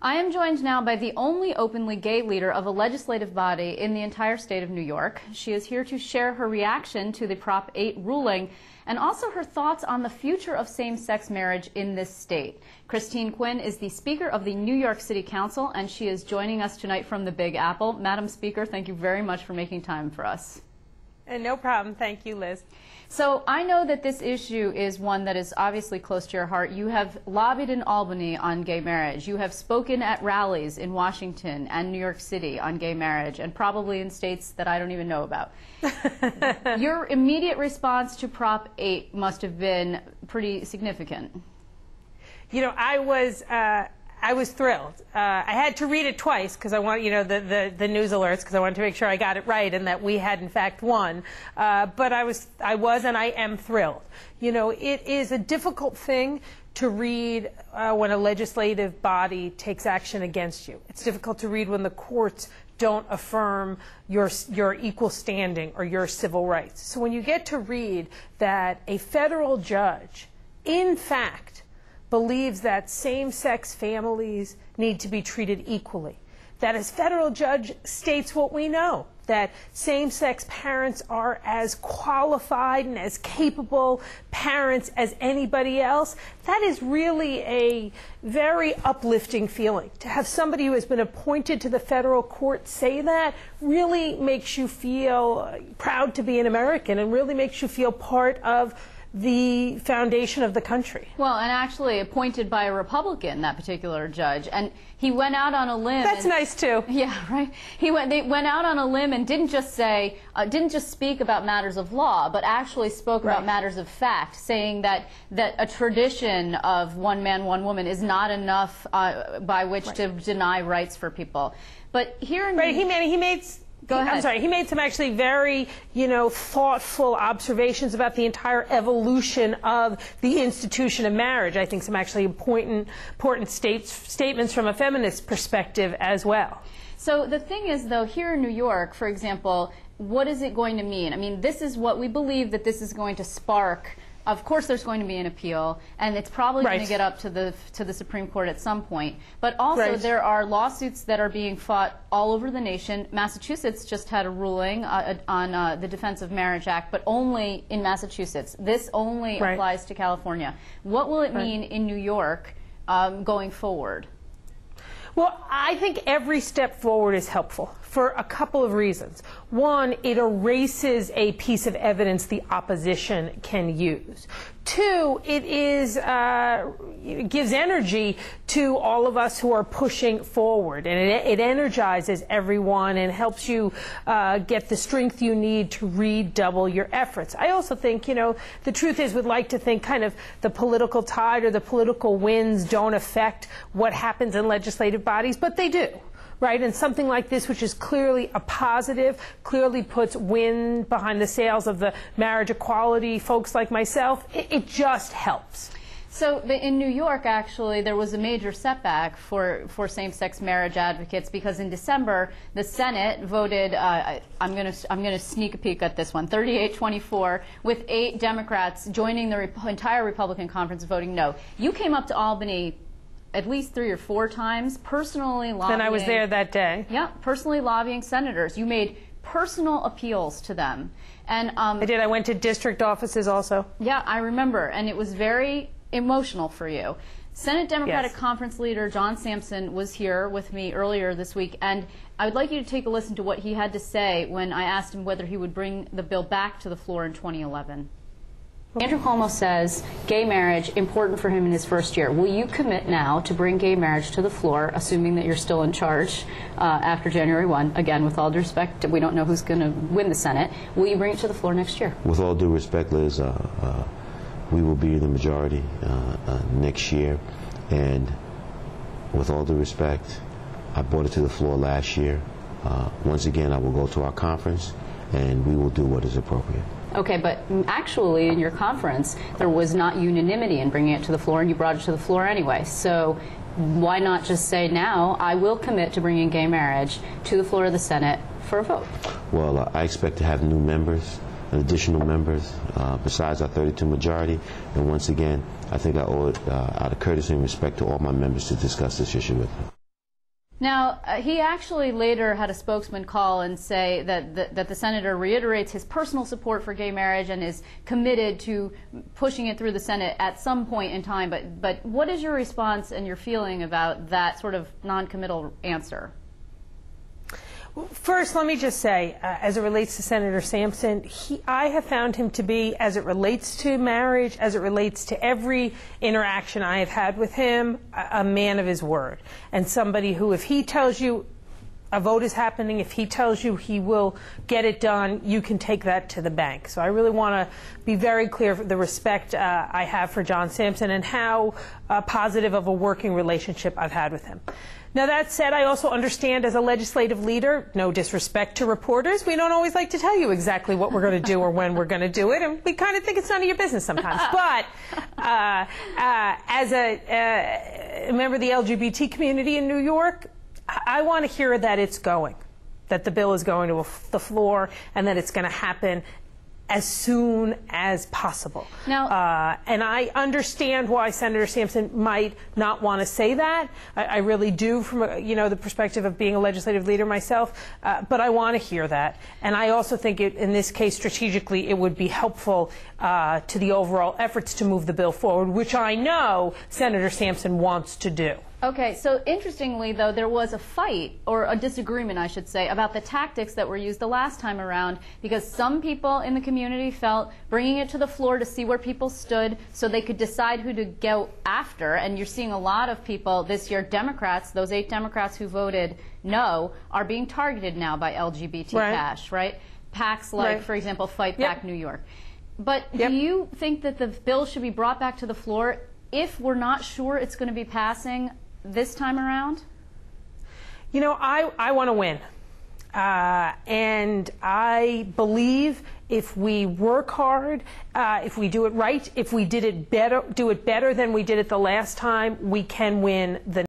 I am joined now by the only openly gay leader of a legislative body in the entire state of New York. She is here to share her reaction to the Prop 8 ruling and also her thoughts on the future of same-sex marriage in this state. Christine Quinn is the Speaker of the New York City Council, and she is joining us tonight from the Big Apple. Madam Speaker, thank you very much for making time for us. No problem. Thank you, Liz. So I know that this issue is one that is obviously close to your heart. You have lobbied in Albany on gay marriage. You have spoken at rallies in Washington and New York City on gay marriage, and probably in states that I don't even know about. Your immediate response to Prop 8 must have been pretty significant. You know, I was thrilled. I had to read it twice because I want, the news alerts, because I wanted to make sure I got it right and that we had in fact won. But I was and I am thrilled. You know, it is a difficult thing to read when a legislative body takes action against you. It's difficult to read when the courts don't affirm your equal standing or your civil rights. So when you get to read that a federal judge, in fact, believes that same-sex families need to be treated equally, that as federal judge states what we know, that same-sex parents are as qualified and as capable parents as anybody else, that is really a very uplifting feeling. To have somebody who has been appointed to the federal court say that really makes you feel proud to be an American and really makes you feel part of the foundation of the country. Well, and actually appointed by a Republican, that particular judge, and he went out on a limb. That's nice too. Yeah, right. They went out on a limb and didn't just say, didn't just speak about matters of law, but actually spoke about matters of fact, saying that a tradition of one man, one woman is not enough by which to deny rights for people. But here in he made some actually very, thoughtful observations about the entire evolution of the institution of marriage. I think some actually important statements from a feminist perspective as well. So the thing is, though, here in New York, for example, what is it going to mean? I mean, this is what we believe that this is going to spark. Of course, there's going to be an appeal, and it's probably going to get up to the Supreme Court at some point. But also, there are lawsuits that are being fought all over the nation. Massachusetts just had a ruling on the Defense of Marriage Act, but only in Massachusetts. This only applies to California. What will it mean in New York going forward? Well, I think every step forward is helpful for a couple of reasons. One, it erases a piece of evidence the opposition can use. Two, it gives energy to all of us who are pushing forward, and it energizes everyone and helps you get the strength you need to redouble your efforts. I also think, the truth is we'd like to think kind of the political tide or the political winds don't affect what happens in legislative bodies, but they do. Right, and something like this, which is clearly a positive, clearly puts wind behind the sails of the marriage equality folks like myself, it just helps. So in New York, actually, there was a major setback for same-sex marriage advocates because in December, the Senate voted, I'm going to sneak a peek at this one, 38-24, with 8 Democrats joining the entire Republican conference voting no. You came up to Albany at least 3 or 4 times, personally lobbying. And I was there that day. Yeah, personally lobbying senators. You made personal appeals to them. And I did. I went to district offices also. Yeah, I remember. And it was very emotional for you. Senate Democratic Conference Leader John Sampson was here with me earlier this week, and I would like you to take a listen to what he had to say when I asked him whether he would bring the bill back to the floor in 2011. Andrew Cuomo says gay marriage important for him in his first year. Will you commit now to bring gay marriage to the floor, assuming that you're still in charge after January 1? Again, with all due respect, we don't know who's going to win the Senate. Will you bring it to the floor next year? With all due respect, Liz, we will be in the majority next year. And with all due respect, I brought it to the floor last year. Once again, I will go to our conference, and we will do what is appropriate. Okay, but actually in your conference, there was not unanimity in bringing it to the floor, and you brought it to the floor anyway. So why not just say now, I will commit to bringing gay marriage to the floor of the Senate for a vote? Well, I expect to have new members, additional members, besides our 32 majority. And once again, I think I owe it out of courtesy and respect to all my members to discuss this issue with them. Now, he actually later had a spokesman call and say that the senator reiterates his personal support for gay marriage and is committed to pushing it through the Senate at some point in time. But what is your response and your feeling about that sort of non-committal answer? First, let me just say, as it relates to Senator Sampson, I have found him to be, as it relates to marriage, as it relates to every interaction I have had with him, a man of his word. And somebody who, if he tells you a vote is happening, if he tells you he will get it done, you can take that to the bank. So I really want to be very clear for the respect I have for John Sampson and how positive of a working relationship I've had with him. Now, that said, I also understand as a legislative leader, no disrespect to reporters, we don't always like to tell you exactly what we're going to do or when we're going to do it, and we kind of think it's none of your business sometimes. But as a member of the LGBT community in New York, I want to hear that it's going, that the bill is going to the floor, and that it's going to happen as soon as possible. Now, and I understand why Senator Sampson might not want to say that. I really do, from the perspective of being a legislative leader myself. But I want to hear that, and I also think in this case, strategically, it would be helpful to the overall efforts to move the bill forward, which I know Senator Sampson wants to do. Okay, so interestingly, though, there was a fight, or a disagreement, I should say, about the tactics that were used the last time around, because some people in the community felt bringing it to the floor to see where people stood so they could decide who to go after. And you're seeing a lot of people this year, Democrats, those 8 Democrats who voted no, are being targeted now by LGBT cash, right? PACs like, for example, Fight Back New York. But do you think that the bill should be brought back to the floor if we're not sure it's going to be passing this time around? You know, I want to win. And I believe if we work hard, if we do it right, if we do it better than we did it the last time, we can win the